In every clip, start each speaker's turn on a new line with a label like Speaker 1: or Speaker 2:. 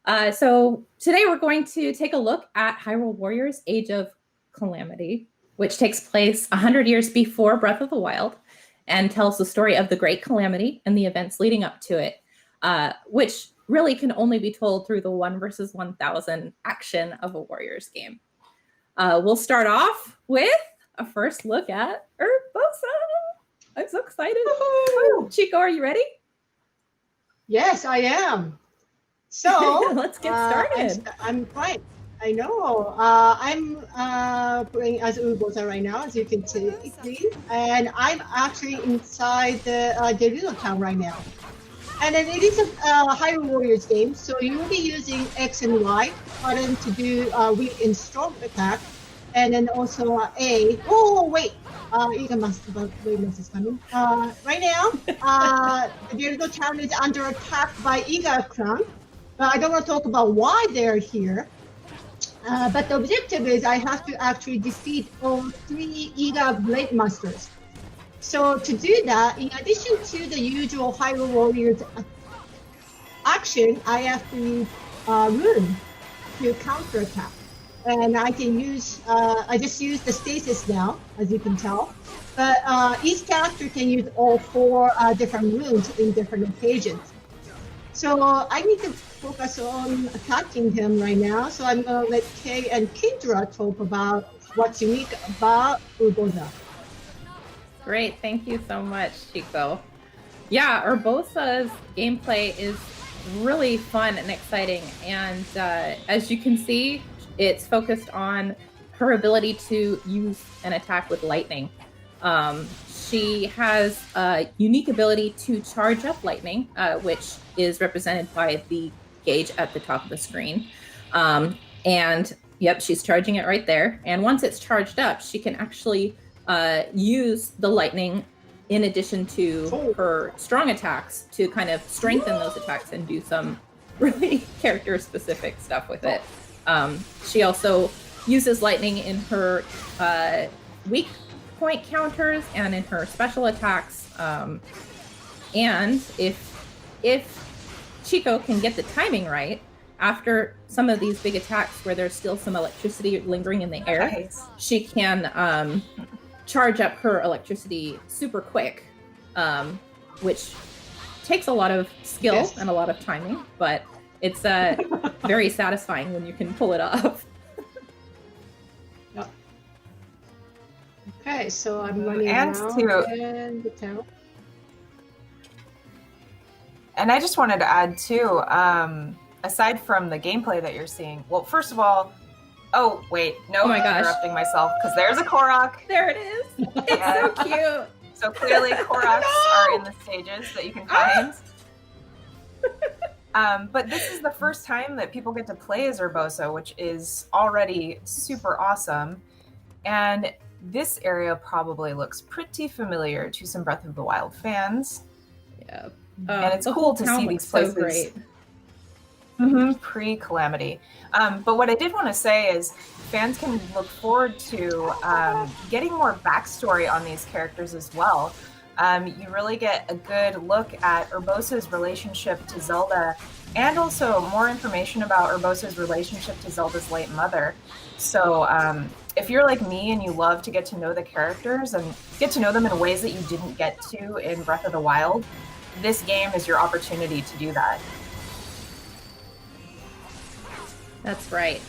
Speaker 1: So today we're going to take a look at Hyrule Warriors Age of Calamity, which takes place 100 years before Breath of the Wild and tells the story of the Great Calamity and the events leading up to it, which really can only be told through the 1 versus 1,000 action of a Warriors game. We'll start off with a first look at Urbosa. I'm so excited. Chico, are you ready?
Speaker 2: Yes, I am. So
Speaker 1: let's get started.
Speaker 2: I'm fine. I know. I'm playing as Urbosa right now, as you can see, and I'm actually inside the Gerudo town right now. And then it is a Hyrule Warriors game, so you will be using X and Y button to do weak and strong attack, and then also A. Oh wait, Yiga Blademaster is coming. Right now, the Gerudo town is under attack by Yiga clan. I don't want to talk about why they're here, but the objective is I have to actually defeat all 3 Yiga Blademasters. So to do that, in addition to the usual Hyrule Warriors action, I have to use Rune to counterattack. And I can use, I just use the stasis now, as you can tell. But each character can use all 4 different runes in different occasions. So I need to focus on attacking him right now. So I'm going to let Kay and Kindra talk about what's unique about Urbosa.
Speaker 1: Great, thank you so much, Chico. Yeah, Urbosa's gameplay is really fun and exciting. And as you can see, it's focused on her ability to use an attack with lightning. She has a unique ability to charge up lightning, which is represented by the gauge at the top of the screen. And yep, she's charging it right there. And once it's charged up, she can actually use the lightning in addition to her strong attacks to kind of strengthen those attacks and do some really character-specific stuff with it. She also uses lightning in her weak point counters and in her special attacks. And if Chico can get the timing right, after some of these big attacks where there's still some electricity lingering in the air, she can charge up her electricity super quick, which takes a lot of skill and a lot of timing, but it's very satisfying when you can pull it off.
Speaker 2: Okay, so I'm running around in the town.
Speaker 3: And I just wanted to add too, aside from the gameplay that you're seeing, well, first of all, oh wait, no, I'm interrupting myself because there's a Korok.
Speaker 1: There it is. It's so cute.
Speaker 3: So clearly Koroks are in the stages that you can find. But this is the first time that people get to play as Urbosa, which is already super awesome. And this area probably looks pretty familiar to some Breath of the Wild fans.
Speaker 1: Yeah.
Speaker 3: And it's cool to see these places.
Speaker 1: So great.
Speaker 3: Pre-Calamity. But what I did want to say is fans can look forward to getting more backstory on these characters as well. You really get a good look at Urbosa's relationship to Zelda and also more information about Urbosa's relationship to Zelda's late mother. So if you're like me and you love to get to know the characters and get to know them in ways that you didn't get to in Breath of the Wild, this game is your opportunity to do that.
Speaker 1: That's right.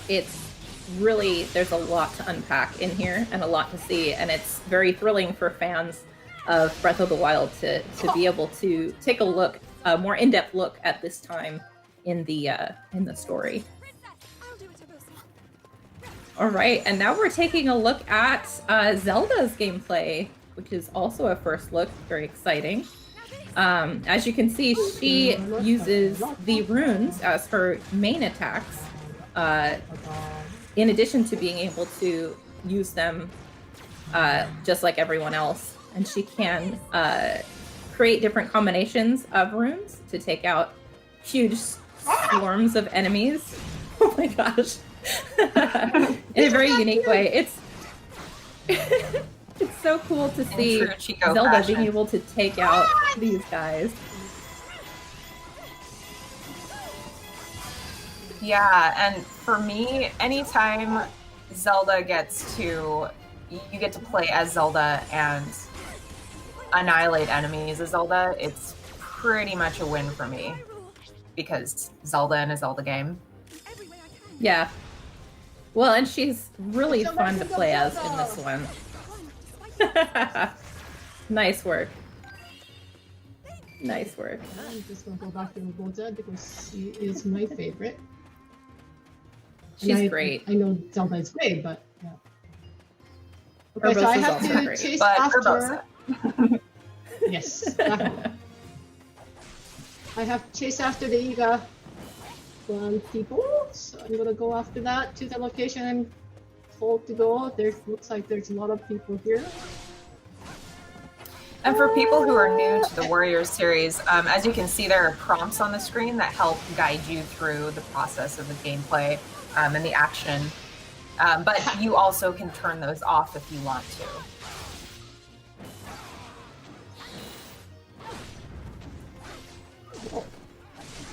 Speaker 1: It's really, there's a lot to unpack in here and a lot to see, and it's very thrilling for fans of Breath of the Wild to be able to take a look, a more in-depth look at this time in the story. All right, and now we're taking a look at Zelda's gameplay, which is also a first look, very exciting. As you can see, she uses the runes as her main attacks, in addition to being able to use them just like everyone else. And she can create different combinations of runes to take out huge swarms of enemies. Oh my gosh. In a very unique way. It's so cool to see Zelda being able to take out these guys.
Speaker 3: Yeah, and for me, anytime Zelda gets to, you get to play as Zelda and annihilate enemies as Zelda, it's pretty much a win for me. Because Zelda in a Zelda game.
Speaker 1: Yeah. Well, and she's really
Speaker 2: It's a
Speaker 1: fun to
Speaker 2: Legend of
Speaker 1: play as
Speaker 2: Zelda.
Speaker 1: in this one. Nice work. Nice work.
Speaker 2: I'm just gonna go back to Urbosa because she is my favorite. And
Speaker 1: She's great.
Speaker 2: I know Zelda is great, but yeah. Okay, so I
Speaker 1: Urbosa's
Speaker 2: have
Speaker 1: also
Speaker 2: to
Speaker 1: great.
Speaker 2: chase
Speaker 3: But
Speaker 2: after.
Speaker 3: Urbosa.
Speaker 2: Yes, definitely. I have to chase after the Yiga people, so I'm gonna go after that to the location I'm told to go. There looks like there's a lot of people here.
Speaker 3: And for people who are new to the Warriors series, as you can see, there are prompts on the screen that help guide you through the process of the gameplay and the action. But you also can turn those off if you want to.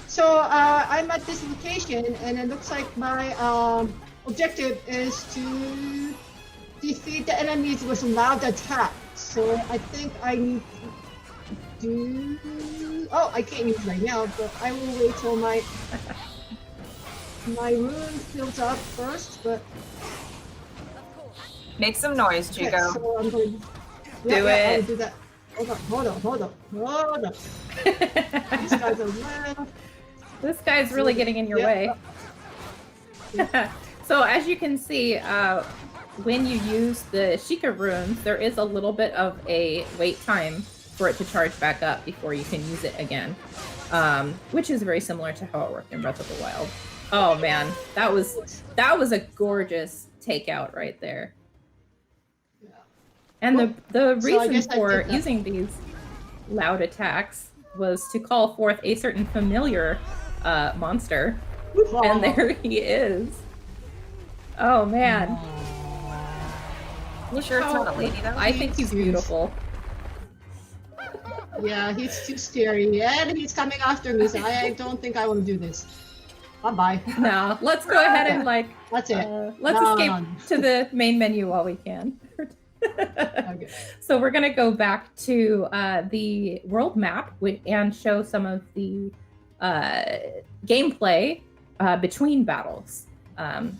Speaker 2: So I'm at this location, and it looks like my objective is to defeat the enemies with loud attack. So I think I need to do. Oh, I can't use right now, but I will wait till my rune fills up first. But
Speaker 3: Make some noise,
Speaker 2: okay,
Speaker 3: Chico.
Speaker 2: so I'm going.
Speaker 1: Do it.
Speaker 2: I'll do that. Hold on. These guys are well.
Speaker 1: This guy's really getting in your way. So as you can see, when you use the Sheikah runes, there is a little bit of a wait time for it to charge back up before you can use it again, which is very similar to how it worked in Breath of the Wild. Oh man, that was a gorgeous takeout right there. And the
Speaker 2: So I
Speaker 1: reason
Speaker 2: guess I
Speaker 1: for
Speaker 2: did that.
Speaker 1: using these loud attacks was to call forth a certain familiar monster. And there he is. Oh man.
Speaker 3: You sure it's not a lady though?
Speaker 1: I think he's beautiful.
Speaker 2: Yeah, he's too scary, and he's coming after me, so I don't think I want to do this. Bye-bye.
Speaker 1: No, let's go ahead and
Speaker 2: That's it.
Speaker 1: let's
Speaker 2: No.
Speaker 1: escape to the main menu while we can.
Speaker 2: Okay.
Speaker 1: So we're going to go back to the world map and show some of the gameplay between battles.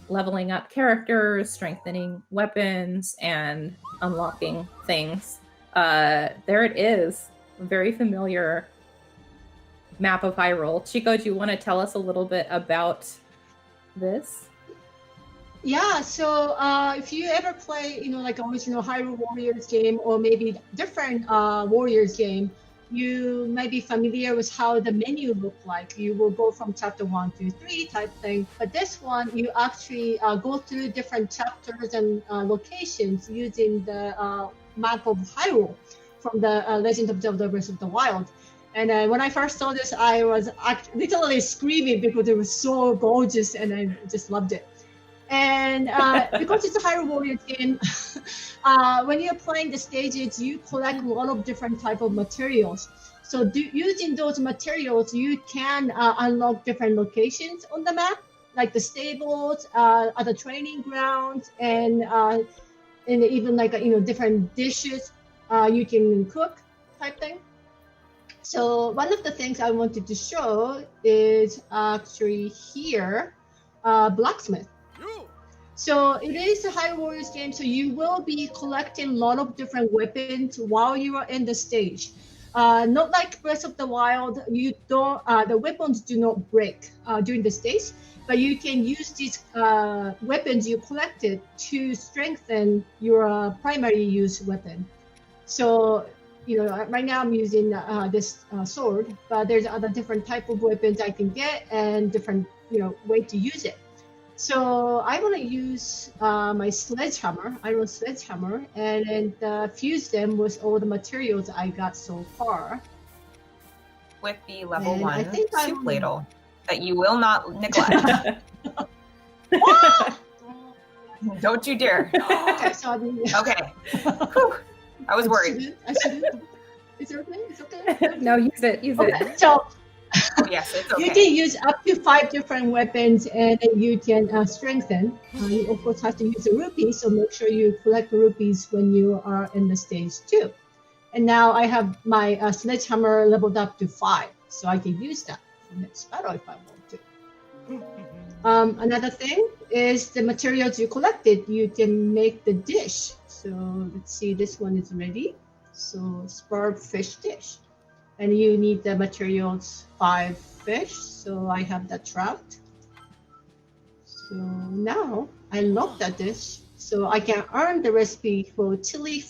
Speaker 1: Leveling up characters, strengthening weapons, and unlocking things. There it is. A very familiar map of Hyrule. Chico, do you want to tell us a little bit about this?
Speaker 2: Yeah, so if you ever play, like original Hyrule Warriors game, or maybe different Warriors game, you might be familiar with how the menu look like. You will go from chapter 1 to 3 type thing. But this one, you actually go through different chapters and locations using the map of Hyrule from the Legend of Zelda Breath of the Wild. And when I first saw this, I was literally screaming because it was so gorgeous, and I just loved it. And because it's a Hyrule Warriors game, when you're playing the stages, you collect a lot of different type of materials. So using those materials, you can unlock different locations on the map, like the stables, other training grounds, and even like different dishes you can cook type thing. So one of the things I wanted to show is actually here, Blacksmith. So it is a Hyrule Warriors game, so you will be collecting a lot of different weapons while you are in the stage. Not like Breath of the Wild, you don't. The weapons do not break during the stage, but you can use these weapons you collected to strengthen your primary use weapon. So right now I'm using this sword, but there's other different type of weapons I can get and different way to use it. So I want to use my sledgehammer, iron sledgehammer, and fuse them with all the materials I got so far.
Speaker 3: With the level
Speaker 2: And I
Speaker 3: 1
Speaker 2: think
Speaker 3: soup ladle that you will not neglect. Don't you dare.
Speaker 2: Okay, so
Speaker 3: Okay. Whew. I was worried.
Speaker 2: I shouldn't. It's okay. It's okay.
Speaker 1: No, use it.
Speaker 2: Okay, so
Speaker 3: Oh, yes, it's
Speaker 2: You
Speaker 3: okay.
Speaker 2: can use up to 5 different weapons, and then you can strengthen. You of course have to use the rupees, so make sure you collect the rupees when you are in the stage 2. And now I have my sledgehammer leveled up to 5, so I can use that for next battle if I want to. Another thing is the materials you collected. You can make the dish. So let's see, this one is ready. So spurred fish dish. And you need the materials 5 fish. So I have that trout. So now I love that dish. So I can earn the recipe for chili